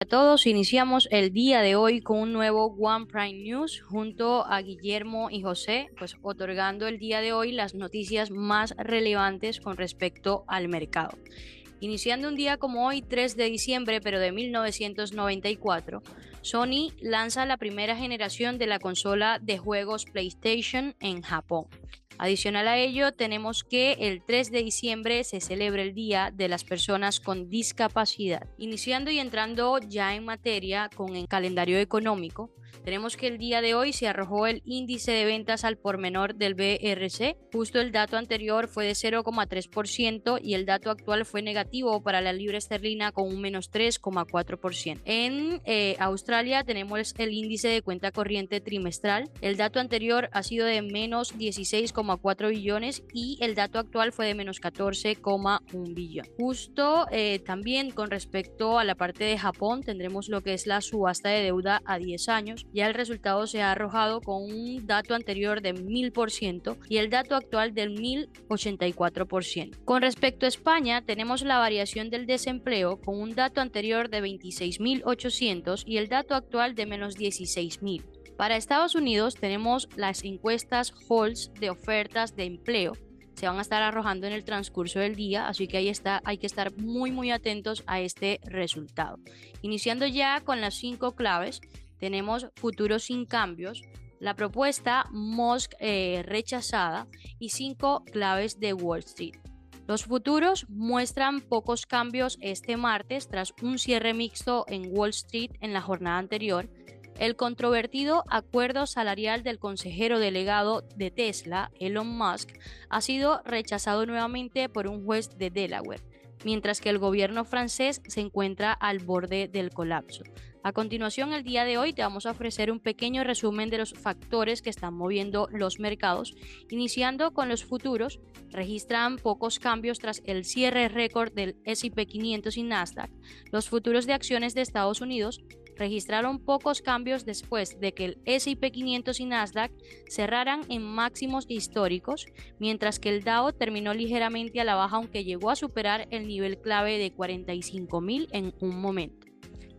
A todos, iniciamos el día de hoy con un nuevo One Prime News junto a Guillermo y José, pues otorgando el día de hoy las noticias más relevantes con respecto al mercado. Iniciando un día como hoy, 3 de diciembre, pero de 1994, Sony lanza la primera generación de la consola de juegos PlayStation en Japón. Adicional a ello, tenemos que el 3 de diciembre se celebra el Día de las Personas con Discapacidad. Iniciando y entrando ya en materia con el calendario económico, tenemos que el día de hoy se arrojó el índice de ventas al por menor del BRC. Justo el dato anterior fue de 0,3% y el dato actual fue negativo para la libra esterlina con un menos 3,4%. En Australia tenemos el índice de cuenta corriente trimestral. El dato anterior ha sido de menos 16,4 billones y el dato actual fue de menos 14,1 billón. Justo también con respecto a la parte de Japón tendremos lo que es la subasta de deuda a 10 años. Ya el resultado se ha arrojado con un dato anterior de 1000% y el dato actual del 1084%. Con respecto a España, tenemos la variación del desempleo con un dato anterior de 26.800 y el dato actual de menos 16.000. Para Estados Unidos tenemos las encuestas Halls de ofertas de empleo. Se van a estar arrojando en el transcurso del día, así que hay que estar muy atentos a este resultado. Iniciando ya con las 5 claves, tenemos futuros sin cambios, la propuesta Musk rechazada y 5 claves de Wall Street. Los futuros muestran pocos cambios este martes tras un cierre mixto en Wall Street en la jornada anterior. El controvertido acuerdo salarial del consejero delegado de Tesla, Elon Musk, ha sido rechazado nuevamente por un juez de Delaware, mientras que el gobierno francés se encuentra al borde del colapso. A continuación, el día de hoy te vamos a ofrecer un pequeño resumen de los factores que están moviendo los mercados. Iniciando con los futuros, registran pocos cambios tras el cierre récord del S&P 500 y Nasdaq. Los futuros de acciones de Estados Unidos registraron pocos cambios después de que el S&P 500 y Nasdaq cerraran en máximos históricos, mientras que el Dow terminó ligeramente a la baja, aunque llegó a superar el nivel clave de 45.000 en un momento.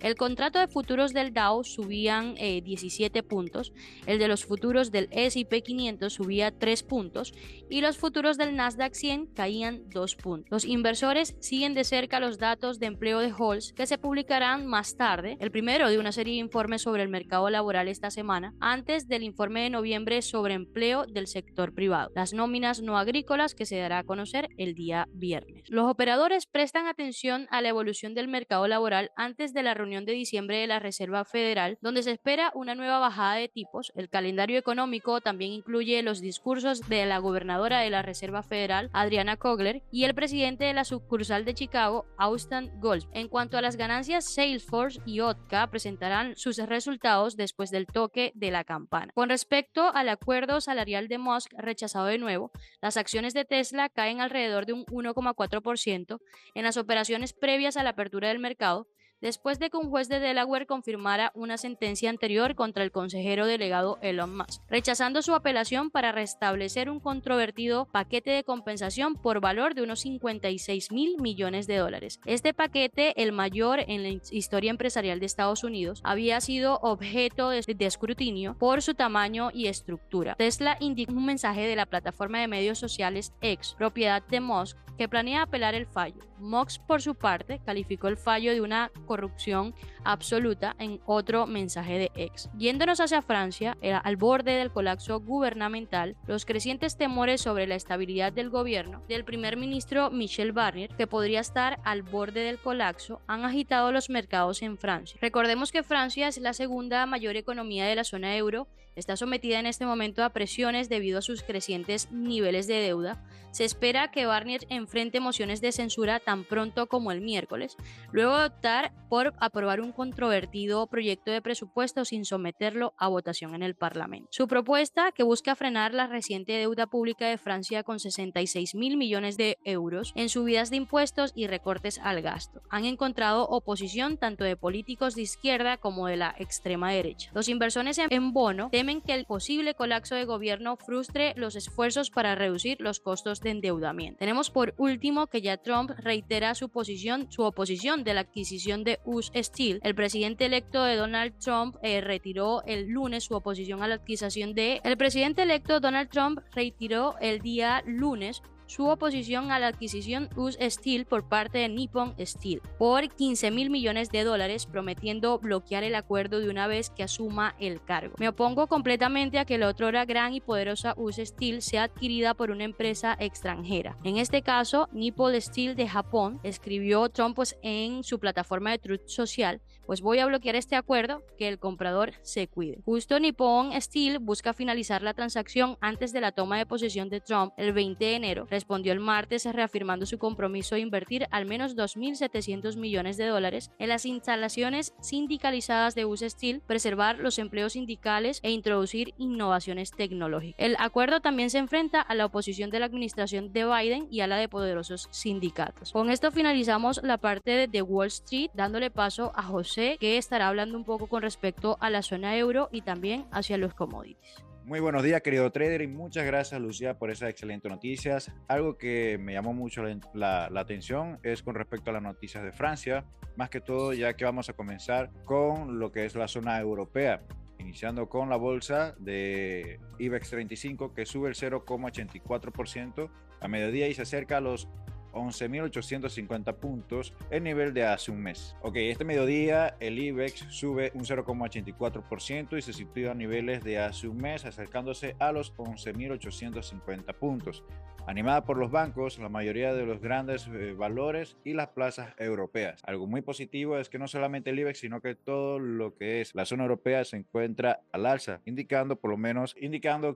El contrato de futuros del Dow subían 17 puntos, el de los futuros del S&P 500 subía 3 puntos y los futuros del Nasdaq 100 caían 2 puntos. Los inversores siguen de cerca los datos de empleo de Halls que se publicarán más tarde, el primero de una serie de informes sobre el mercado laboral esta semana, antes del informe de noviembre sobre empleo del sector privado, las nóminas no agrícolas que se dará a conocer el día viernes. Los operadores prestan atención a la evolución del mercado laboral antes de la reunión de diciembre de la Reserva Federal, donde se espera una nueva bajada de tipos. El calendario económico también incluye los discursos de la gobernadora de la Reserva Federal, Adriana Kogler, y el presidente de la sucursal de Chicago, Austin Gold. En cuanto a las ganancias, Salesforce y Otka presentarán sus resultados después del toque de la campana. Con respecto al acuerdo salarial de Musk rechazado de nuevo, las acciones de Tesla caen alrededor de un 1,4% en las operaciones previas a la apertura del mercado, después de que un juez de Delaware confirmara una sentencia anterior contra el consejero delegado Elon Musk, rechazando su apelación para restablecer un controvertido paquete de compensación por valor de unos 56.000 millones de dólares. Este paquete, el mayor en la historia empresarial de Estados Unidos, había sido objeto de escrutinio por su tamaño y estructura. Tesla indicó en un mensaje de la plataforma de medios sociales X, propiedad de Musk, que planea apelar el fallo. Musk, por su parte, calificó el fallo de una corrupción absoluta en otro mensaje de X. Yéndonos hacia Francia, al borde del colapso gubernamental, los crecientes temores sobre la estabilidad del gobierno del primer ministro Michel Barnier, que podría estar al borde del colapso, han agitado los mercados en Francia. Recordemos que Francia es la segunda mayor economía de la zona euro, está sometida en este momento a presiones debido a sus crecientes niveles de deuda. Se espera que Barnier enfrente mociones de censura tan pronto como el miércoles, luego de optar por aprobar un controvertido proyecto de presupuesto sin someterlo a votación en el Parlamento. Su propuesta, que busca frenar la reciente deuda pública de Francia con 66.000 millones de euros en subidas de impuestos y recortes al gasto, han encontrado oposición tanto de políticos de izquierda como de la extrema derecha. Los inversores en bono temen que el posible colapso de gobierno frustre los esfuerzos para reducir los costos de endeudamiento. Tenemos por último que ya Trump reitera su oposición de la adquisición de de US Steel. El presidente electo de Donald Trump retiró el lunes su oposición a la adquisición de... El presidente electo Donald Trump retiró el día lunes su oposición a la adquisición US Steel por parte de Nippon Steel por 15.000 millones de dólares, prometiendo bloquear el acuerdo de una vez que asuma el cargo. Me opongo completamente a que la otrora gran y poderosa US Steel sea adquirida por una empresa extranjera. En este caso, Nippon Steel de Japón, escribió Trump en su plataforma de Truth Social, pues voy a bloquear este acuerdo, que el comprador se cuide. Justo Nippon Steel busca finalizar la transacción antes de la toma de posesión de Trump el 20 de enero. Respondió el martes reafirmando su compromiso de invertir al menos 2.700 millones de dólares en las instalaciones sindicalizadas de US Steel, preservar los empleos sindicales e introducir innovaciones tecnológicas. El acuerdo también se enfrenta a la oposición de la administración de Biden y a la de poderosos sindicatos. Con esto finalizamos la parte de Wall Street, dándole paso a José, que estará hablando un poco con respecto a la zona euro y también hacia los commodities. Muy buenos días, querido trader, y muchas gracias, Lucía, por esas excelentes noticias. Algo que me llamó mucho la atención es con respecto a las noticias de Francia, más que todo ya que vamos a comenzar con lo que es la zona europea, iniciando con la bolsa de IBEX 35, que sube el 0,84% a mediodía y se acerca a los 11.850 puntos, el nivel de hace un mes. Ok, este mediodía el IBEX sube un 0,84% y se sitúa a niveles de hace un mes, acercándose a los 11.850 puntos. Animada por los bancos, la mayoría de los grandes valores y las plazas europeas. Algo muy positivo es que no solamente el IBEX, sino que todo lo que es la zona europea se encuentra al alza, indicando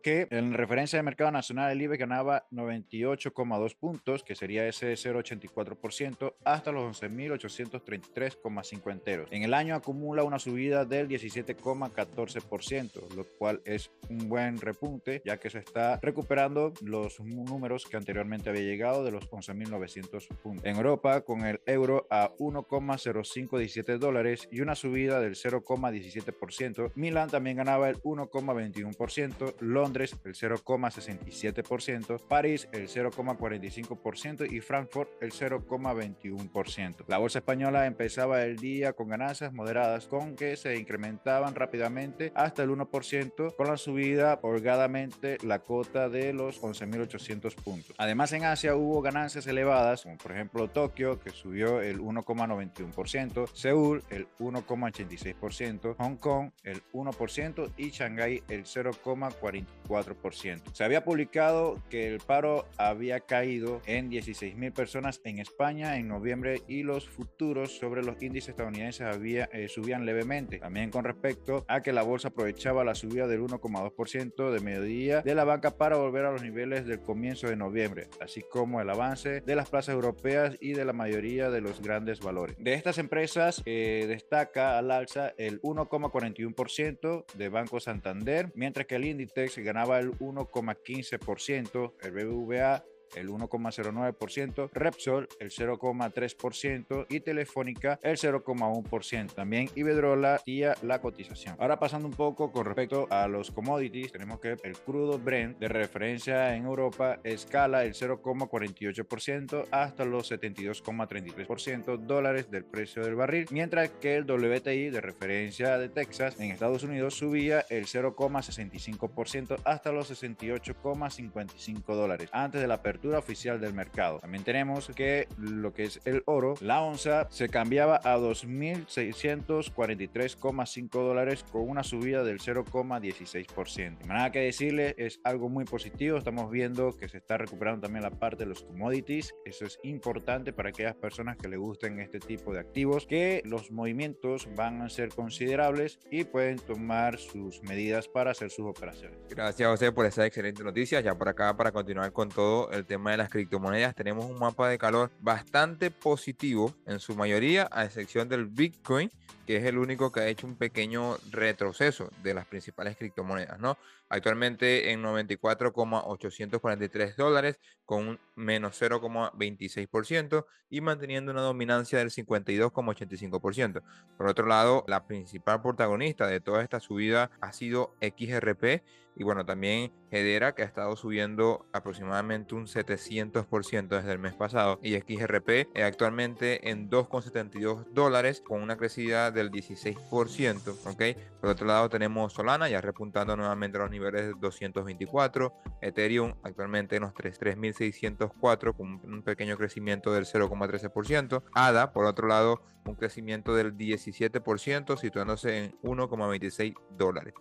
que en referencia del mercado nacional el IBEX ganaba 98,2 puntos, que sería ese 0,84%, hasta los 11.833,5 enteros. En el año acumula una subida del 17,14%, lo cual es un buen repunte, ya que se está recuperando los números que anteriormente había llegado de los 11.900 puntos. En Europa, con el euro a 1,0517 dólares y una subida del 0,17%, Milán también ganaba el 1,21%, Londres el 0,67%, París el 0,45% y Frankfurt el 0,21%. La bolsa española empezaba el día con ganancias moderadas, con que se incrementaban rápidamente hasta el 1%, con la subida holgadamente la cota de los 11.800 puntos. Además, en Asia hubo ganancias elevadas, como por ejemplo Tokio, que subió el 1,91%, Seúl el 1,86%, Hong Kong el 1% y Shanghái el 0,44%. Se había publicado que el paro había caído en 16.000 personas en España en noviembre y los futuros sobre los índices estadounidenses subían levemente. También con respecto a que la bolsa aprovechaba la subida del 1,2% de mediodía de la banca para volver a los niveles del comienzo de noviembre, así como el avance de las plazas europeas y de la mayoría de los grandes valores. De estas empresas destaca al alza el 1,41% de Banco Santander, mientras que el Inditex ganaba el 1,15%, el BBVA el 1,09%, Repsol el 0,3% y Telefónica el 0,1%. También Iberdrola y la cotización. Ahora pasando un poco con respecto a los commodities, tenemos que el crudo Brent de referencia en Europa escala el 0,48% hasta los 72,33 dólares del precio del barril, mientras que el WTI de referencia de Texas en Estados Unidos subía el 0,65% hasta los 68,55 dólares antes de la apertura oficial del mercado. También tenemos que lo que es el oro, la onza se cambiaba a 2.643,5 dólares con una subida del 0,16%. Nada que decirle, es algo muy positivo. Estamos viendo que se está recuperando también la parte de los commodities. Eso es importante para aquellas personas que les gusten este tipo de activos, que los movimientos van a ser considerables y pueden tomar sus medidas para hacer sus operaciones. Gracias, José, por esa excelente noticia. Ya por acá, para continuar con todo el tema de las criptomonedas, tenemos un mapa de calor bastante positivo en su mayoría, a excepción del Bitcoin, que es el único que ha hecho un pequeño retroceso de las principales criptomonedas, ¿no? Actualmente en 94,843 dólares, con un menos 0,26% y manteniendo una dominancia del 52,85%. Por otro lado, la principal protagonista de toda esta subida ha sido XRP, y bueno, también Hedera, que ha estado subiendo aproximadamente un 700% desde el mes pasado, y XRP actualmente en $2,72 con una crecida del 16%, ¿ok? Por otro lado tenemos Solana ya repuntando nuevamente a los niveles de 224, Ethereum actualmente en los 3.604 con un pequeño crecimiento del 0,13%, ADA por otro lado un crecimiento del 17%, situándose en $1,26.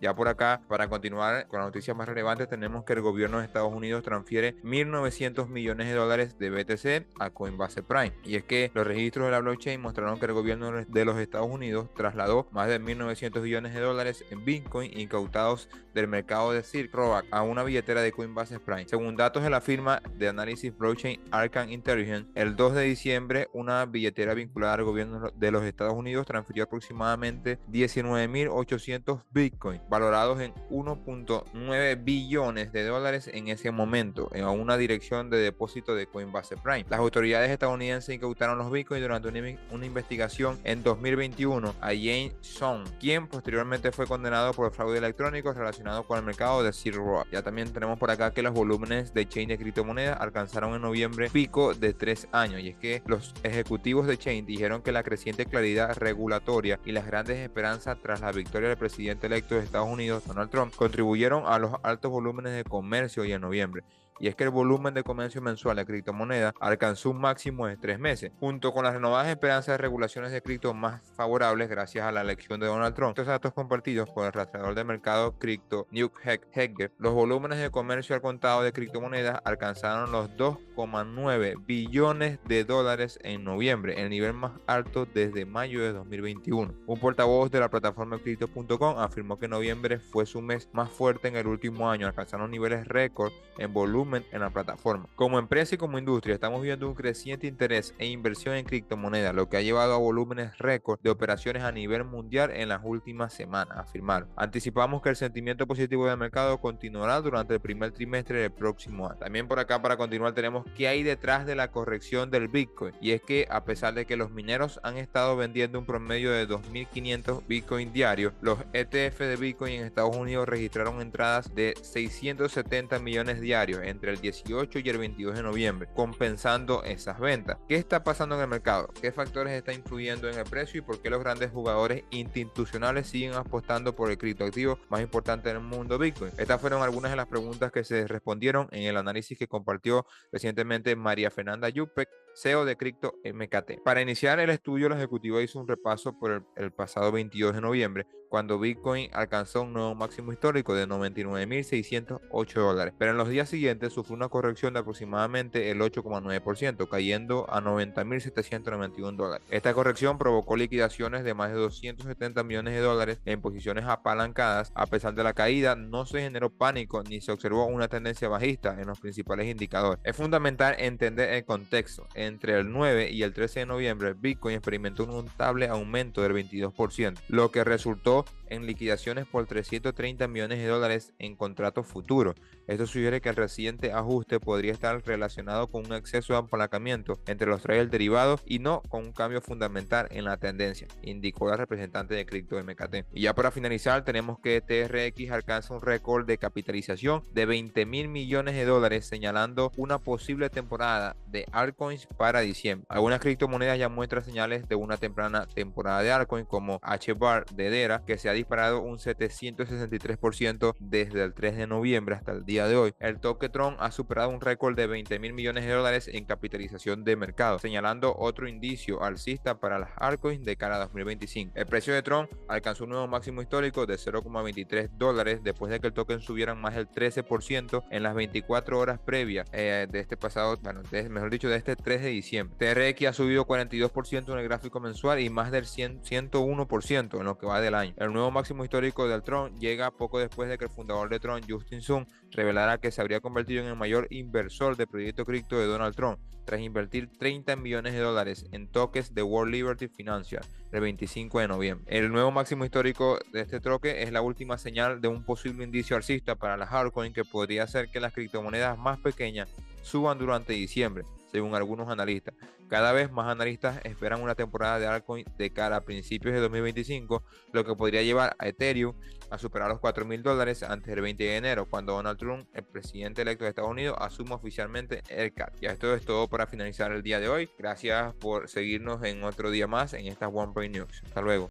Ya por acá, para continuar con las noticias más relevantes, tenemos que el gobierno de Estados Unidos transfiere 1.900 millones de dólares de BTC a Coinbase Prime. Y es que los registros de la blockchain mostraron que el gobierno de los Estados Unidos trasladó más de 1.900 millones de dólares en Bitcoin incautados del mercado de Silk Road a una billetera de Coinbase Prime. Según datos de la firma de análisis blockchain Arcan Intelligence, el 2 de diciembre una billetera vinculada al gobierno de los Estados Unidos transfirió aproximadamente 19.800 Bitcoin, valorados en 1.9 billones de dólares en ese momento, a una dirección de depósito de Coinbase Prime. Las autoridades estadounidenses incautaron los Bitcoin durante una investigación en 2021 a James Song, quien posteriormente fue condenado por fraude electrónico relacionado con el mercado de Silk Road. Ya también tenemos por acá que los volúmenes de Chain de criptomonedas alcanzaron en noviembre pico de 3 años, y es que los ejecutivos de Chain dijeron que la creciente claridad regulatoria y las grandes esperanzas tras la victoria del presidente electo de Estados Unidos, Donald Trump, contribuyeron a los altos volúmenes de comercio y en noviembre. Y es que el volumen de comercio mensual de criptomonedas alcanzó un máximo de 3 meses, junto con las renovadas esperanzas de regulaciones de cripto más favorables gracias a la elección de Donald Trump. Estos datos compartidos por el rastreador de mercado cripto Newegg Hegger, los volúmenes de comercio al contado de criptomonedas alcanzaron los 2,9 billones de dólares en noviembre, el nivel más alto desde mayo de 2021. Un portavoz de la plataforma Crypto.com afirmó que noviembre fue su mes más fuerte en el último año, alcanzando niveles récord en volumen en la plataforma. Como empresa y como industria estamos viendo un creciente interés e inversión en criptomonedas, lo que ha llevado a volúmenes récord de operaciones a nivel mundial en las últimas semanas, afirmaron. Anticipamos que el sentimiento positivo del mercado continuará durante el primer trimestre del próximo año. También por acá, para continuar, tenemos qué hay detrás de la corrección del Bitcoin, y es que a pesar de que los mineros han estado vendiendo un promedio de 2.500 Bitcoin diarios, los ETF de Bitcoin en Estados Unidos registraron entradas de 670 millones diarios entre el 18 y el 22 de noviembre, compensando esas ventas. ¿Qué está pasando en el mercado? ¿Qué factores están influyendo en el precio y por qué los grandes jugadores institucionales siguen apostando por el criptoactivo más importante del mundo, Bitcoin? Estas fueron algunas de las preguntas que se respondieron en el análisis que compartió recientemente María Fernanda Yupek, CEO de Crypto MKT. Para iniciar el estudio, el ejecutivo hizo un repaso por el pasado 22 de noviembre, cuando Bitcoin alcanzó un nuevo máximo histórico de $99.608, pero en los días siguientes sufrió una corrección de aproximadamente el 8,9%, cayendo a $90.791. Esta corrección provocó liquidaciones de más de 270 millones de dólares en posiciones apalancadas. A pesar de la caída, no se generó pánico ni se observó una tendencia bajista en los principales indicadores. Es fundamental entender el contexto. Entre el 9 y el 13 de noviembre, Bitcoin experimentó un notable aumento del 22%, lo que resultó en liquidaciones por 330 millones de dólares en contratos futuros. Esto sugiere que el reciente ajuste podría estar relacionado con un exceso de apalancamiento entre los traders derivados y no con un cambio fundamental en la tendencia, indicó la representante de Crypto MKT. Y ya para finalizar, tenemos que TRX alcanza un récord de capitalización de 20.000 millones de dólares, señalando una posible temporada de altcoins para diciembre. Algunas criptomonedas ya muestran señales de una temprana temporada de altcoins, como HBAR de Hedera, que se ha disparado un 763% desde el 3 de noviembre hasta el día de hoy. El token Tron ha superado un récord de 20.000 millones de dólares en capitalización de mercado, señalando otro indicio alcista para las altcoins de cara a 2025. El precio de Tron alcanzó un nuevo máximo histórico de $0,23 después de que el token subiera más del 13% en las 24 horas previas de este pasado, de este 3 de diciembre. TRX ha subido 42% en el gráfico mensual y más del 101% en lo que va del año. El nuevo máximo histórico del Tron llega poco después de que el fundador de Tron, Justin Sun, revelara que se habría convertido en el mayor inversor de proyecto cripto de Donald Trump, tras invertir 30 millones de dólares en tokens de World Liberty Financial el 25 de noviembre. El nuevo máximo histórico de este troque es la última señal de un posible indicio alcista para las altcoins que podría hacer que las criptomonedas más pequeñas suban durante diciembre. según algunos analistas. Cada vez más analistas esperan una temporada de altcoin de cara a principios de 2025, lo que podría llevar a Ethereum a superar los $4,000 antes del 20 de enero, cuando Donald Trump, el presidente electo de Estados Unidos, asuma oficialmente el cargo. Ya esto es todo para finalizar el día de hoy. Gracias por seguirnos en otro día más en esta OnePoint News. Hasta luego.